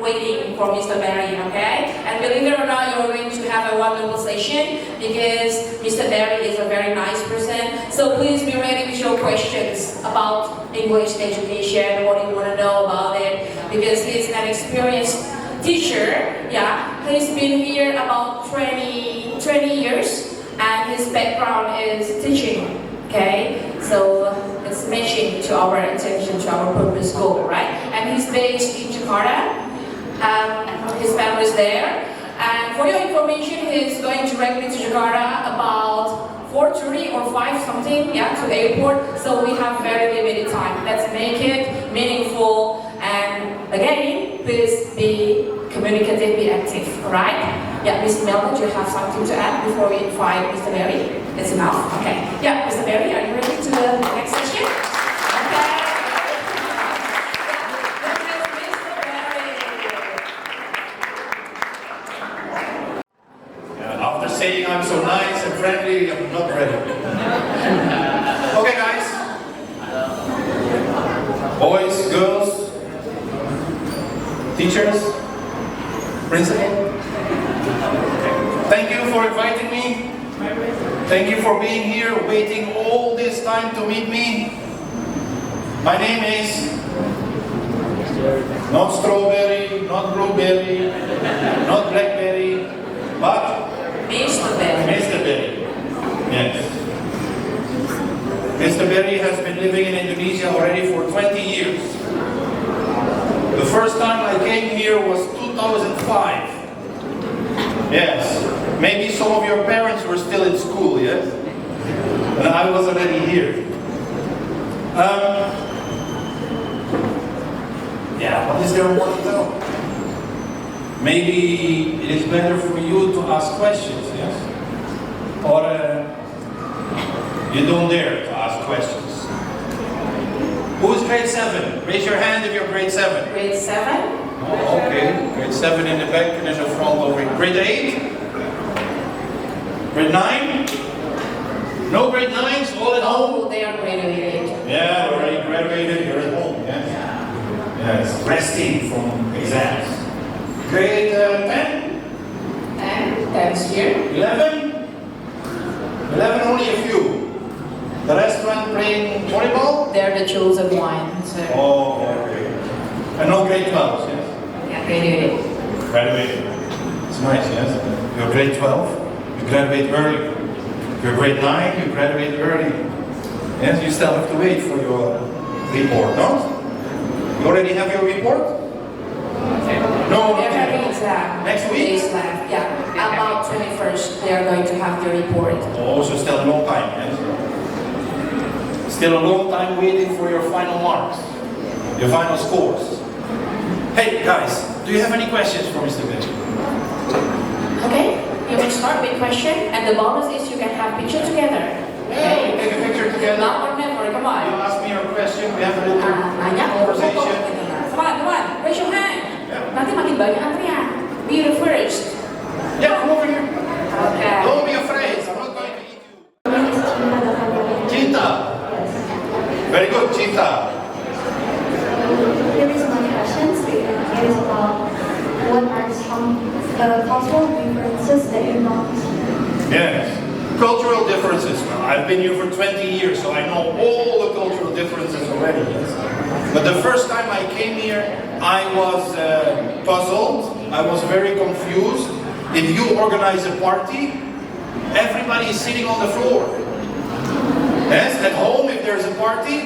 waiting for Mr. Barry, okay? And believe it or not, you're going to have a wonderful session because Mr. Barry is a very nice person. So please be ready with your questions about English education, what you want to know about it, because he's an experienced teacher, yeah. He's been here about 20 years, and his background is teaching, okay? So it's matching to our intention, to our purpose goal, right? And he's based in Jakarta. His family is there. And for your information, he's going directly to Jakarta about 4:30 or 5 something, yeah, to the airport. So we have very limited time. Let's make it meaningful. And again, please be communicative, be active, alright? Yeah, Ms. Melvin, do you have something to add before we invite Mr. Barry? It's enough? Okay. Yeah, Mr. Barry, are you ready to the next session? Okay. After saying I'm so nice and friendly, I'm not ready. Okay, guys. Boys, girls, teachers, principal. Thank you for inviting me. Thank you for being here, waiting all this time to meet me. My name is not strawberry, not blueberry, not blackberry, but Mr. Barry. Mr. Barry. Yes. Mr. Barry has been living in Indonesia already for 20 years. The first time I came here was 2005. Yes. Maybe some of your parents were still in school, yes? And I was already here. Yeah, what is there more to tell? Maybe it is better for you to ask questions, yes? Or you don't dare to ask questions. Who is grade 7? Raise your hand if you're grade 7. Grade 7? Oh, okay. Grade 7 in the back and in the front over here. Grade 8? Grade 9? No grade 9s, all at home? Oh, they are graduated. Yeah, already graduated, you're at home, yes. Yes, resting from exams. Grade 10? And thanks here. 11? 11, only a few. The rest went playing volleyball? They're the chosen ones. So. Oh, okay. And no grade 12s, yes? Yeah, graduated. Graduated. It's nice, yes? You're grade 12, you graduate early. You're grade 9, you graduate early. Yes, you still have to wait for your report, no? You already have your report? No, They're having exam. Next week? Days left, yeah. About 21st, they are going to have their report. Oh, so still a long time, yes? Still a long time waiting for your final marks, your final scores. Hey, guys, do you have any questions for Mr. Benji? Okay, you can start with question, and the bonus is you can have picture together. Yeah, we take a picture together. Now or never, come You on. ask me your question, we have a little Nanya, conversation. Come on, raise your hand. Nanti makin banyak antrian. Be the first. Yeah, come over here. Okay. Don't be afraid, I'm not going to eat you. My name is Cinta. Very good, Cinta. Here is my questions. It is about what are some cultural differences that you notice here? Yes. Cultural differences. Well, I've been here for 20 years, so I know all the cultural differences already. Yes. But the first time I came here, I was puzzled. I was very confused. If you organize a party, everybody is sitting on the floor. Yes, at home, if there's a party,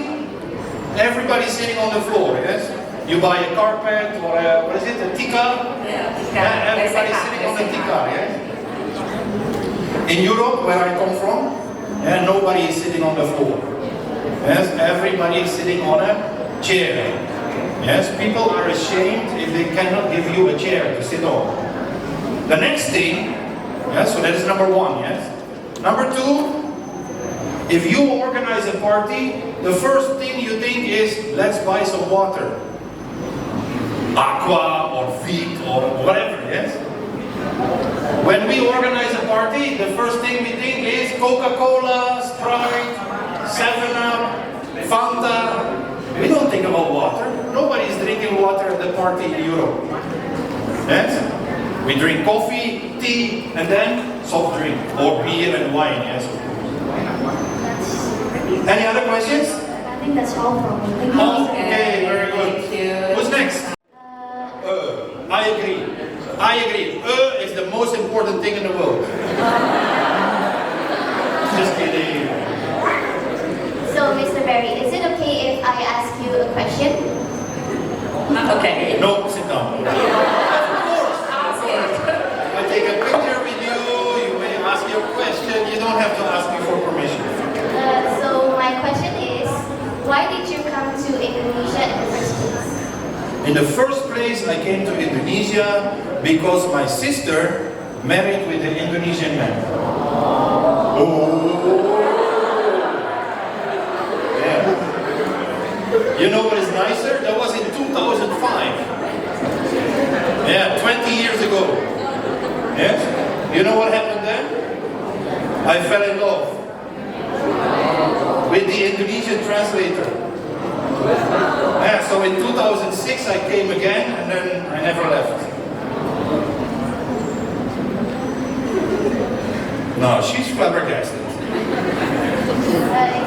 everybody's sitting on the floor. Yes, you buy a carpet or what is it, a tika? Yeah, Everybody's sitting on the tika. Yes. In Europe, where I come from, nobody is sitting on the floor. Yes, everybody is sitting on a chair. Yes, people are ashamed if they cannot give you a chair to sit on. The next thing, yes, so that is number one, yes. Number two, if you organize a party, the first thing you think is, let's buy some water. Aqua or Vic or whatever, yes. When we organize a party, the first thing we think is Coca-Cola, Sprite, 7-Up, Fanta. We don't think about water. Nobody is drinking water at the party in Europe. Yes? We drink coffee, tea, and then soft drink, or beer and wine, yes. Any other questions? I think that's all from me. Thank you. Okay, very good. Thank you. Who's next? I agree. I agree. Is the most important thing in the world. Just kidding. So, Mr. Barry, is it okay if I ask you a question? Okay. No, sit down. Of course. Ask it. I take a picture with you, you may ask your question, you don't have to ask me for permission. So, my question is, why did you come to Indonesia in the first place? In the first place, I came to Indonesia because my sister married with an Indonesian man. Oh. Yeah. You know what is nicer? That was in 2005. Yeah, 20 years ago. Yes? You know what happened then? I fell in love with the Indonesian translator. Yeah, so in 2006 I came again and then I never left. No, she's flabbergasted. Is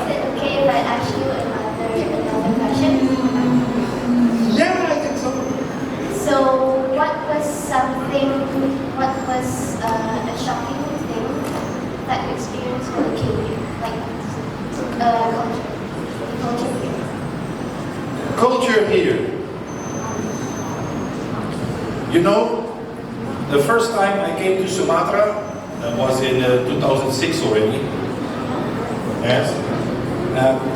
it okay if I ask you another question? Yeah, I think so. So, what was a shocking thing that you experienced when you came here? Like, culture here. Culture here. You know, the first time I came to Sumatra, that was in 2006 already. Yes.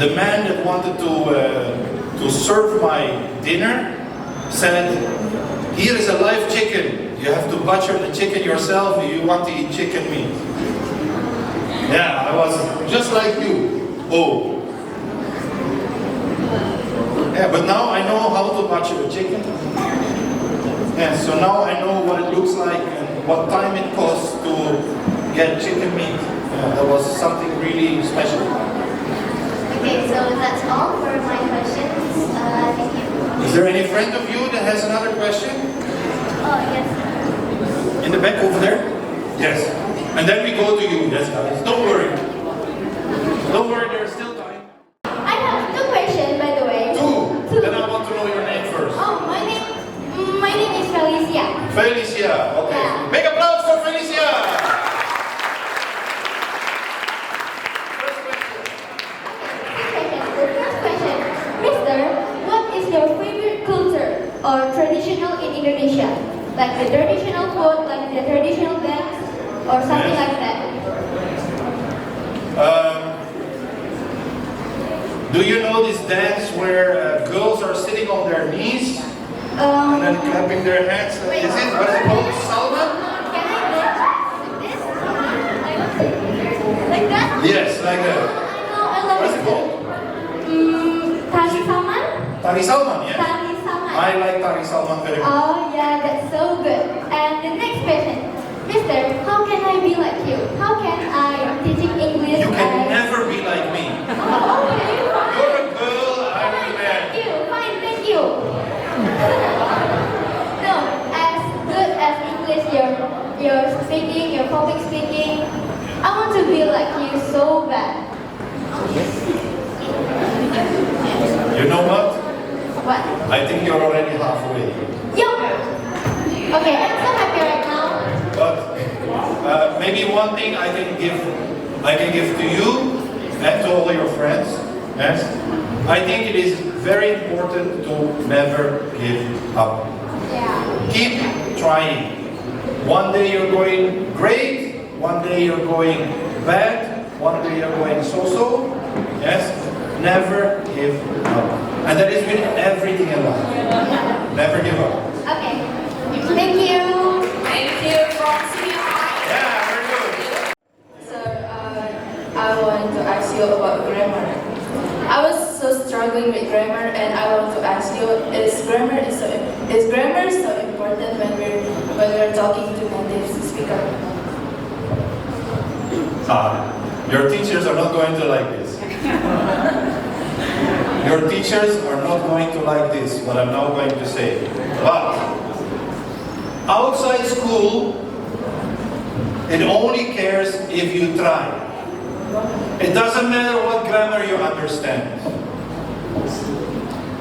The man that wanted to serve my dinner said, "Here is a live chicken. You have to butcher the chicken yourself if you want to eat chicken meat." Yeah, I was just like you. Oh. Yeah, but now I know how to butcher a chicken. Yeah, so now I know what it looks like and what time it costs to Yeah, chicken meat. Yeah, that was something really special. Okay, so that's all for my questions. Thank you. Is there any friend of you that has another question? Oh, yes. In the back over there? Yes. And then we go to you. Yes, guys. Don't worry. Don't worry, there's still time. I have two questions, by the way. Two. Then I want to know your name first. Oh, my name is Felicia. Felicia. Okay. Yeah. Big applause for Felicia. First question. The first question, Mister, what is your favorite culture or traditional in Indonesia? Like the traditional food, like the traditional dance, or something Yes. like that? Do you know this dance where girls are sitting on their knees and then clapping their hands? Wait. Is it? What is it called? Salma? Can I dance like this? Like that? Yes, like that. I know, I love What is it called? Tari Saman? Tari Salman, yes. Tari Saman. I like Tari Salman very much. Oh yeah, that's so good. And the next question, Mister, how can I be like you? How can I teaching English? You can never be like me. Oh, okay, fine. You're a girl, I'm a man. Thank you. Fine, thank you. No, as good as English you're speaking, your public speaking, I want to be like you so bad. You know what? What? I think you're already halfway. Yo. Okay, I'm so happy right now. But maybe one thing I can give to you and to all your friends. Yes, I think it is very important to never give up. Yeah. Keep trying. One day you're going great, one day you're going bad, one day you're going so-so. Yes, never give up. And that is with everything in life. Never give up. Okay. Thank you. Thank you from Senior High. Yeah, very good. Sir, I want to ask you about grammar. I was so struggling with grammar, and I want to ask you: is grammar so important when we're talking to native speaker? Your teachers are not going to like this. Your teachers are not going to like this, what I'm now going to say. But outside school, it only cares if you try. It doesn't matter what grammar you understand.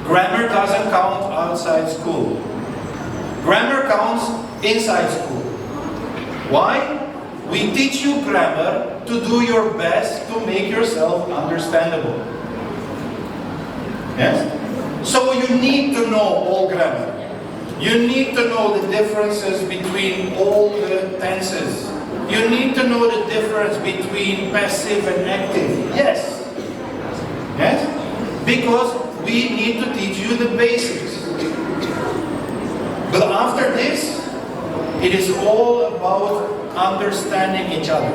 Grammar doesn't count outside school. Grammar counts inside school. Why? We teach you grammar to do your best to make yourself understandable. Yes? So you need to know all grammar. You need to know the differences between all the tenses. You need to know the difference between passive and active. Yes. Yes? Because we need to teach you the basics. But after this, it is all about understanding each other.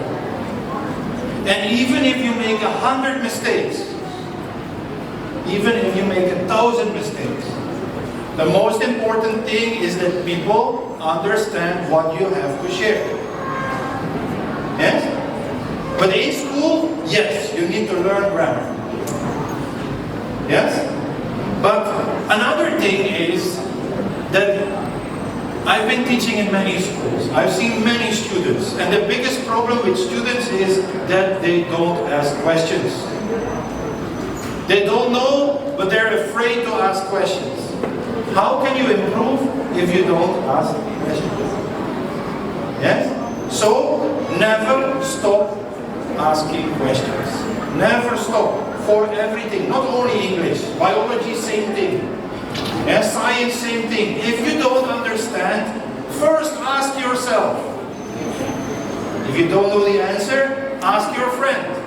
And even if you make 100 mistakes, even if you make 1,000 mistakes, the most important thing is that people understand what you have to share. Yes? But in school, yes, you need to learn grammar. Yes? But another thing is that I've been teaching in many schools. I've seen many students, and the biggest problem with students is that they don't ask questions. They don't know, but they're afraid to ask questions. How can you improve if you don't ask questions? Yes? So, never stop asking questions. Never stop. For everything, not only English, biology, same thing. And science, same thing. If you don't understand, first ask yourself. If you don't know the answer, ask your friend.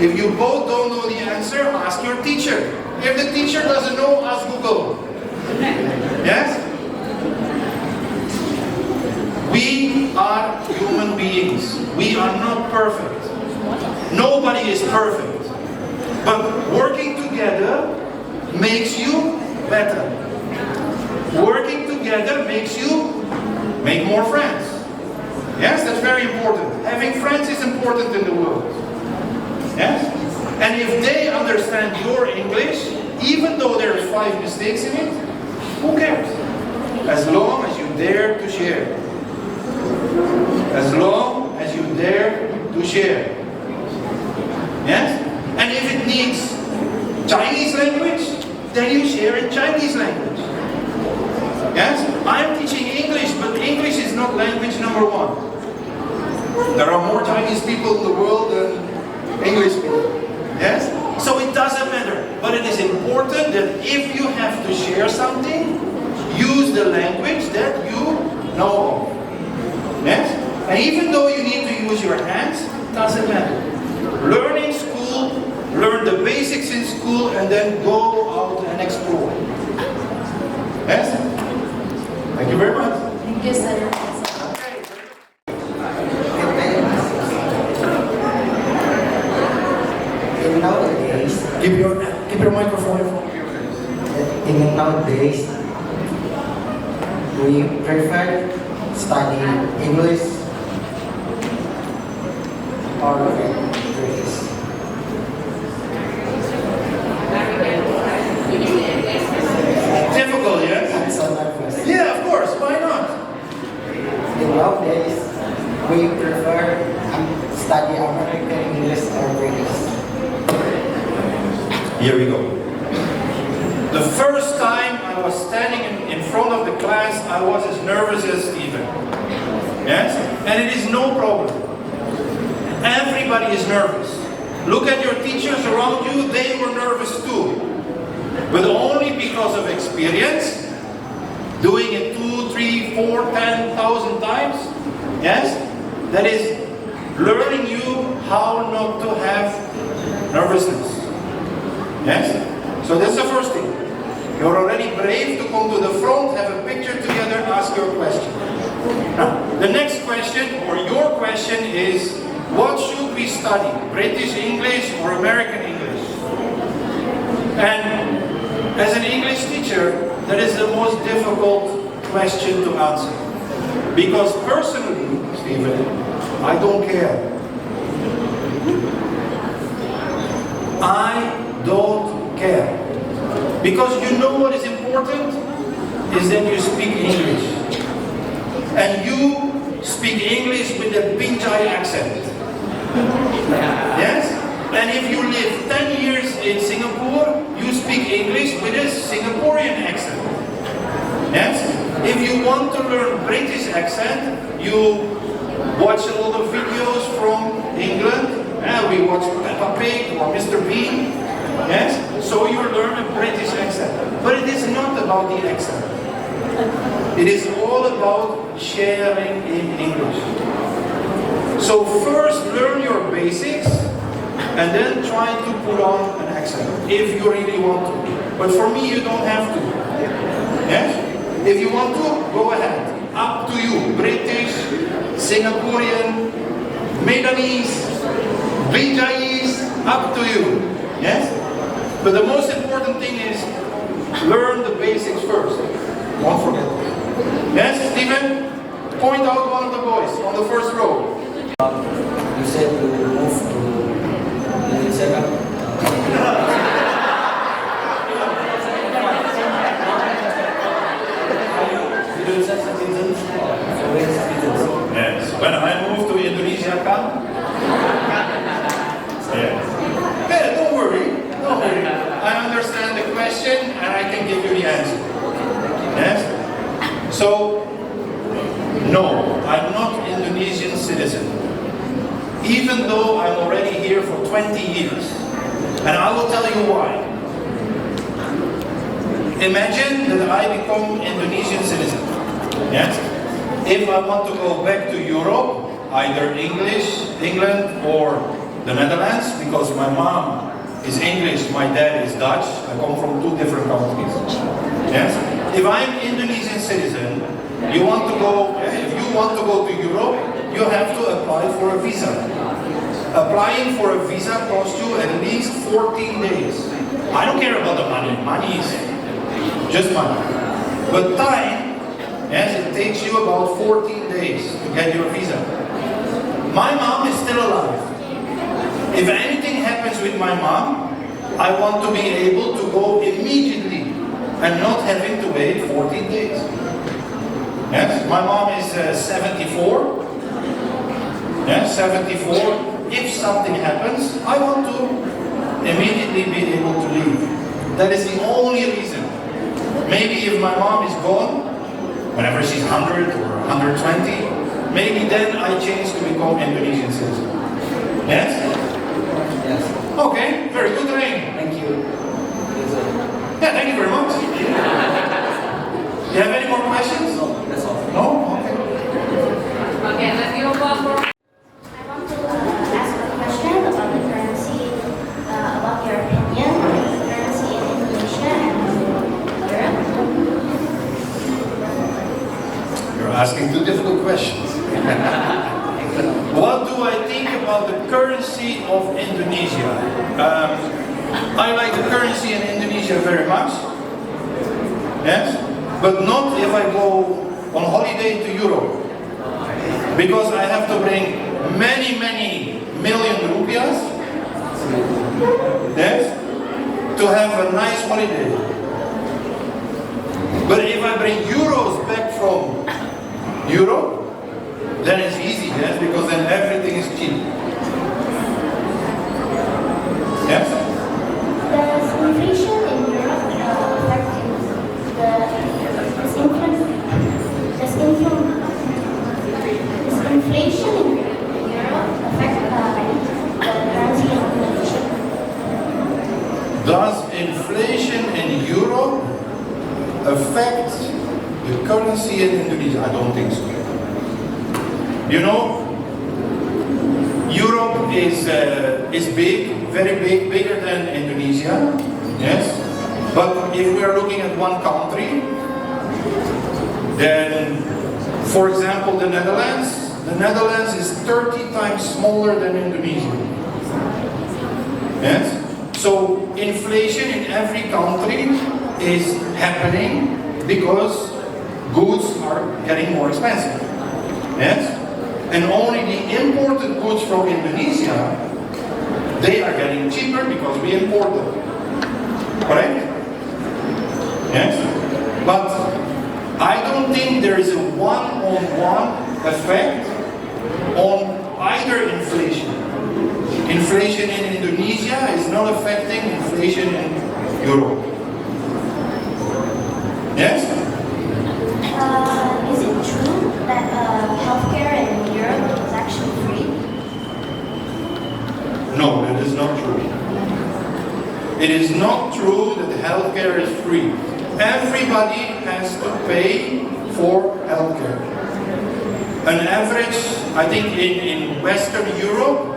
If you both don't know the answer, ask your teacher. If the teacher doesn't know, ask Google. Yes? We are human beings. We are not perfect. Nobody is perfect. But working together makes you better. Working together makes you make more friends. Yes, that's very important. Having friends is important in the world. Yes? And if they understand your English, even though there are 5 mistakes in it, who cares? As long as you dare to share. As long as you dare to share. Yes? And if it needs Chinese language, then you share in Chinese language. Yes? I'm teaching English, but English is not language number 1. There are more Chinese people in the world than English people. Yes? So it doesn't matter. But it is important that if you have to share something, use the language that you know of. Yes? And even though you need to use your hands, doesn't matter. Learn in school, learn the basics in school, and then go out and explore. Yes? Thank you very much. Thank you, sir. In nowadays, Keep your microphone. in nowadays, we prefer studying English or English. Difficult, yes? I'm so nervous. Yeah, of course. Why not? In nowadays, we prefer study American English or British. Here we go. The first time I was standing in front of the class, I was as nervous as Stephen. Yes? And it is no problem. Everybody is nervous. Look at your teachers around you, they were nervous too. But only because of experience, doing it 2, 3, 4, 10,000 times. Yes? That is learning you how not to have nervousness. Yes? So that's the first thing. You're already brave to come to the front, have a picture together, ask your question. Now, the next question, or your question is, what should we study? British English or American English? And as an English teacher, that is the most difficult question to answer. Because personally, Stephen, I don't care. I don't care. Because you know what is important? Is that you speak English. And you speak English with a Pinchai accent. Yes? And if you live 10 years in Singapore, you speak English with a Singaporean accent. Yes? If you want to learn British accent, you watch a lot of videos from England. We watch Peppa Pig or Mr. Bean. Yes? So you learn a British accent. But it is not about the accent. It is all about sharing in English. So first learn your basics and then try to put on an accent if you really want to. But for me you don't have to. Yes? If you want to, go ahead. Up to you. British, Singaporean, Medanese, Binjais, up to you. Yes? But the most important thing is learn the basics first. Don't forget. Yes, Stephen? Point out one of the boys on the first row. You said you move to Indonesia. Yes. When I moved to Indonesia, yes. Yeah, don't worry. Don't worry. I understand the question and I can give you the answer. Yes? So, no, I'm not Indonesian citizen. Even though I'm already here for 20 years. And I will tell you why. Imagine that I become Indonesian citizen. Yes? If I want to go back to Europe, either England or the Netherlands, because my mom is English, my dad is Dutch, I come from two different countries. Yes? If I'm Indonesian citizen, if you want to go to Europe, you have to apply for a visa. Applying for a visa costs you at least 14 days. I don't care about the money. Money is just money. But time Yes, it takes you about 14 days to get your visa. My mom is still alive. If anything happens with my mom, I want to be able to go immediately and not having to wait 14 days. Yes, my mom is 74. Yes, 74. If something happens, I want to immediately be able to leave. That is the only reason. Maybe if my mom is gone, whenever she's 100 or 120, maybe then I change to become Indonesian citizen. Yes? Yes. Okay, very good, Rain. Thank you. Yeah, thank you very much. You have any more questions? No, that's all. No? Okay. Okay, let's go on for. I want to ask a question about the currency, about your opinion on the currency in Indonesia and Europe. You're asking two difficult questions. What do I think about the currency of Indonesia? I like the currency in Indonesia very much. Yes? But not if I go on holiday to Europe. Because I have to bring many million rupiahs. Yes? To have a nice holiday. But if I bring euros back from Europe, then it's easy, yes, because then everything is cheap. Yes? Does inflation in Europe affecting does inflation in Europe affect the currency in Indonesia? Does inflation in Europe affect the currency in Indonesia? I don't think so. You know, Europe is big, very big, bigger than Indonesia. Yes, but if we are looking at one country, then, for example, the Netherlands is 30 times smaller than Indonesia. Yes, so inflation in every country is happening because goods are getting more expensive. Yes. And only the imported goods from Indonesia, they are getting cheaper because we import them. Correct? Yes? But I don't think there is a one-on-one effect on either inflation. Inflation in Indonesia is not affecting inflation in Europe. Yes? Is it true that healthcare in Europe is actually free? No, that is not true. It is not true that healthcare is free. Everybody has to pay for healthcare. An average, I think in Western Europe,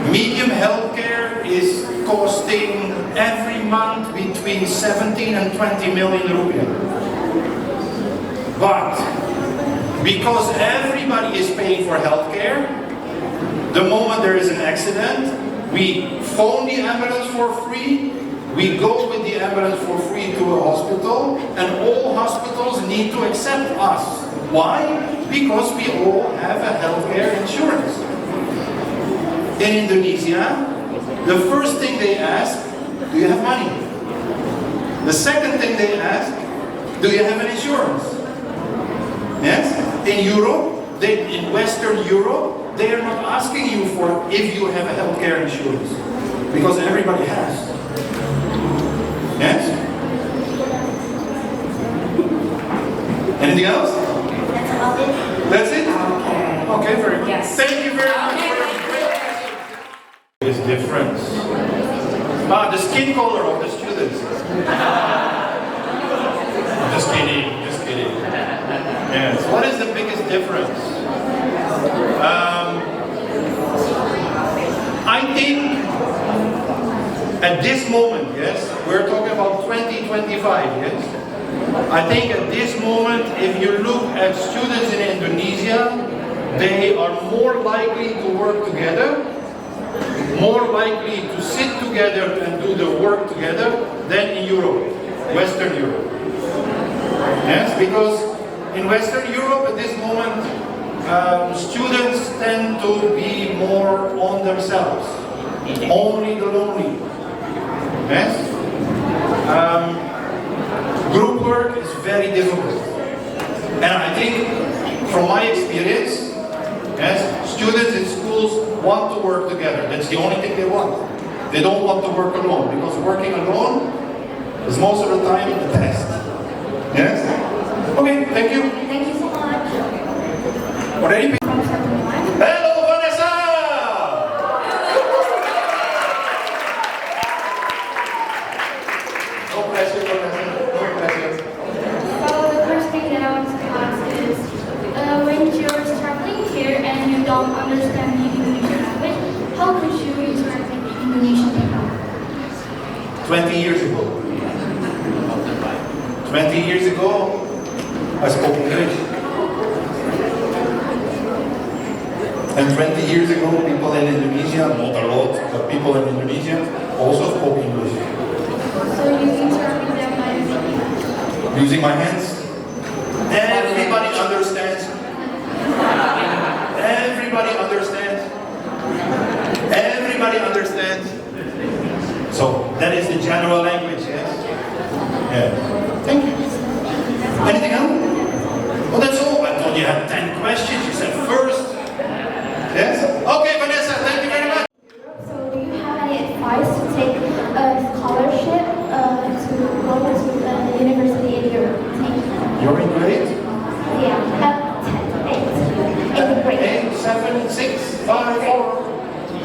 medium healthcare is costing every month between 17 and 20 million rupiah. But because everybody is paying for healthcare, the moment there is an accident, we phone the ambulance for free, we go with the ambulance for free to a hospital, and all hospitals need to accept us. Why? Because we all have a healthcare insurance. In Indonesia, the first thing they ask, do you have money? The second thing they ask, do you have an insurance? Yes? In Europe, in Western Europe, they are not asking you for if you have a healthcare insurance. Because everybody has. Yes? Anything else? That's about it. That's it? Okay, very good. Yes. Thank you very much. Is difference. The skin color of the students. I'm just kidding, just kidding. Yes. What is the biggest difference? I think at this moment, yes, we're talking about 2025, yes? I think at this moment, if you look at students in Indonesia, they are more likely to work together, more likely to sit together and do the work together than in Europe, Western Europe. Yes, because in Western Europe at this moment, students tend to be more on themselves, only the lonely. Yes? Group work is very difficult. And I think, from my experience, yes, students in schools want to work together. That's the only thing they want. They don't want to work alone, because working alone is most of the time a test. Yes? Okay, thank you. Thank you so much. Already? From 71. Hello, Vanessa! No pressure, Vanessa. No pressure. So the first thing that I want to ask is, when you're struggling here and you don't understand the Indonesian language, how could you translate the Indonesian people? 20 years ago. 20 years ago, I spoke English. And 20 years ago, people in Indonesia, not a lot, but people in Indonesia also spoke English. So you interpret them by Using my hands. Everybody understands. Everybody understands. Everybody understands. So that is the general language, yes? Yeah. Thank you. Anything else? Oh, that's all. I thought you had 10 questions. You said first. Yes? Okay, Vanessa, thank you very much. So do you have any advice to take a scholarship to go to the university in Europe? Thank you. You're in grade? Yeah, 8th grade. 8, 7, 6, 5, 4.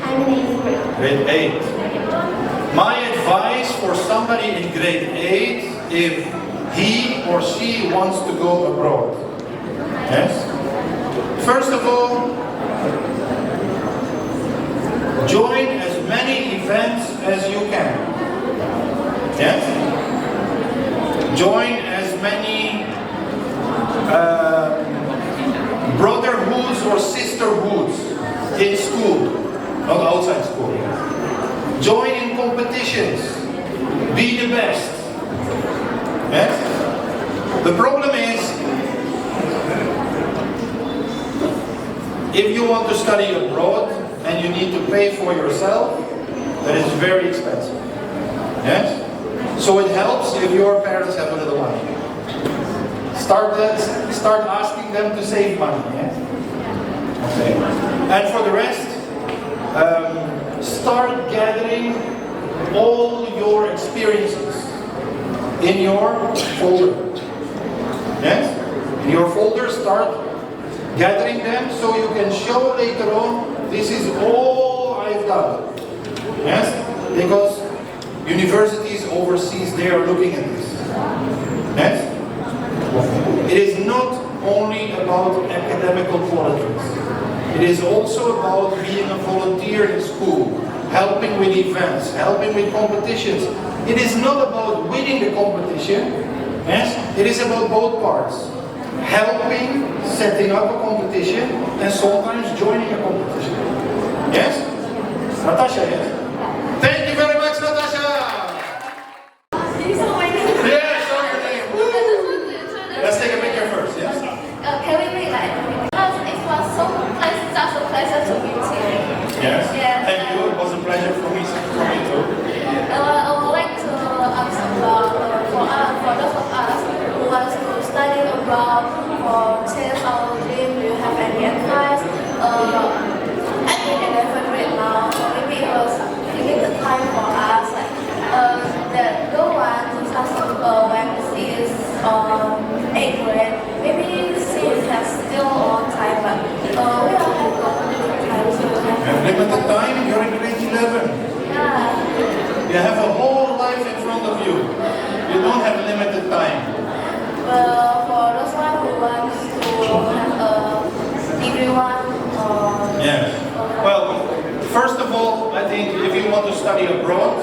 I'm in 8th grade. Grade 8. My advice for somebody in grade 8, if he or she wants to go abroad. Yes? First of all, join as many events as you can. Yes? Join as many brotherhoods or sisterhoods in school, not outside school. Join in competitions. Be the best. Yes? The problem is, if you want to study abroad and you need to pay for yourself, that is very expensive. Yes? So it helps if your parents have a little money. Start asking them to save money. Yes? Okay. And for the rest, start gathering all your experiences in your folder. Yes? In your folder, start gathering them so you can show later on, this is all I've done. Yes? Because universities overseas, they are looking at this. Yes? It is not only about academical qualities. It is also about being a volunteer in school, helping with events, helping with competitions. It is not about winning the competition. Yes? It is about both parts. Helping, setting up a competition, and sometimes joining a competition. Yes? Natasha, yes? Thank you very much, Natasha! Yeah, show your name. Let's take a picture first, yes? Can we make like because it was so such a pleasure to meet you. Yes? Yes. Thank you, it was a pleasure for me too. I would like to ask about for those of us who want to study abroad or change our dream. Do you have any advice? I think in 11th grade now, so maybe it was limited time for us. Like the one who starts when she is 8th grade, maybe she has still on time, but we all have limited time. So And limited time, you're in grade 11. yeah. You have a whole life in front of you. You don't have limited time. Well, for those one who wants to have a degree one or Yes. Well, first of all, I think if you want to study abroad,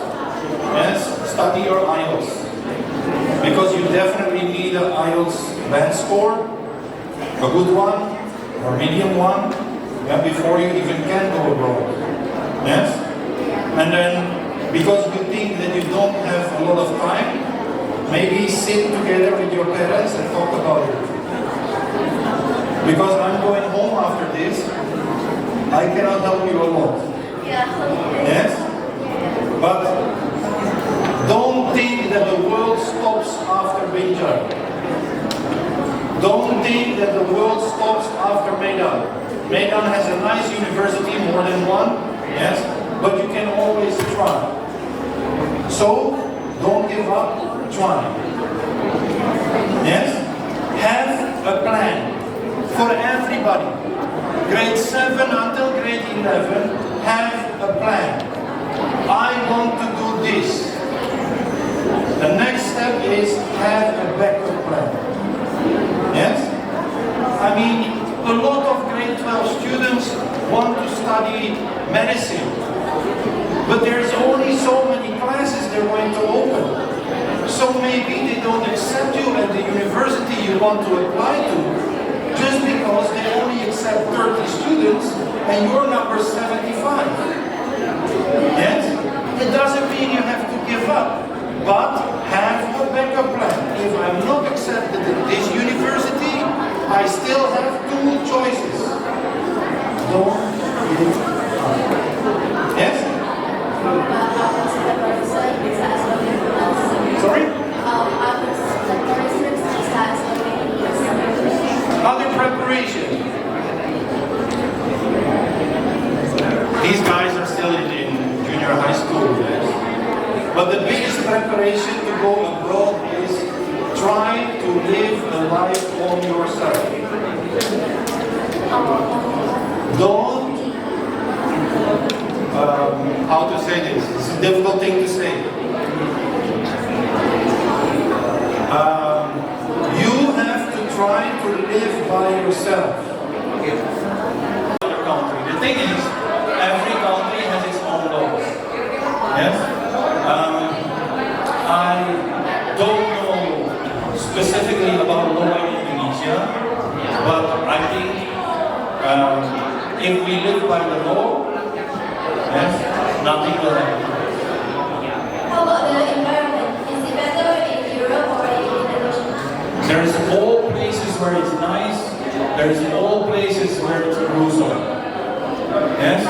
yes, study your IELTS. Because you definitely need an IELTS band score, a good one, or medium one, yeah, before you even can go abroad. Yes? And then, because you think that you don't have a lot of time, maybe sit together with your parents and talk about it. Because I'm going home after this, I cannot help you a lot. Yes? But don't think that the world stops after Binjar. Don't think that the world stops after Medan. Medan has a nice university, more than one, yes? But you can always try. So, don't give up, try. Yes? Have a plan for everybody. Grade 7 until grade 11, have a plan. I want to do this. The next step is have a backup plan. Yes? I mean, a lot of grade 12 students want to study medicine. But there's only so many classes they're going to open. So maybe they don't accept you at the university you want to apply to, just because they only accept 30 students and your number 75. Yes? It doesn't mean you have to give up, but have a backup plan. If I'm not accepted at this university, I still have 2 choices. Don't give up. Yes? Sorry? Other preparation. These guys are still in junior high school, yes? But the biggest preparation to go abroad is try to live a life on yourself. Don't, how to say this? It's a difficult thing to say. You have to try to live by yourself. Other country. The thing is, every country has its own laws. Yes? I don't know specifically about law in Indonesia, but I think if we live by the law, yes, nothing will happen. How about the environment? Is it better in Europe or in Indonesia? There is all places where it's nice. There is all places where it's gruesome. Yes?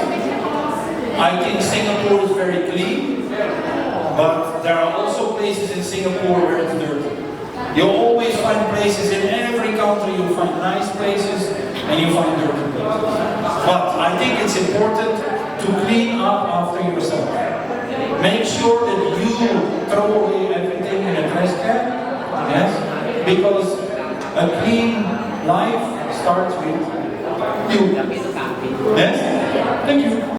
I think Singapore is very clean, but there are also places in Singapore where it's dirty. You'll always find places in every country. You find nice places and you find dirty places. But I think it's important to clean up after yourself. Make sure that you throw away everything in a trash can. Yes? Because a clean life starts with you. Yes? Thank you.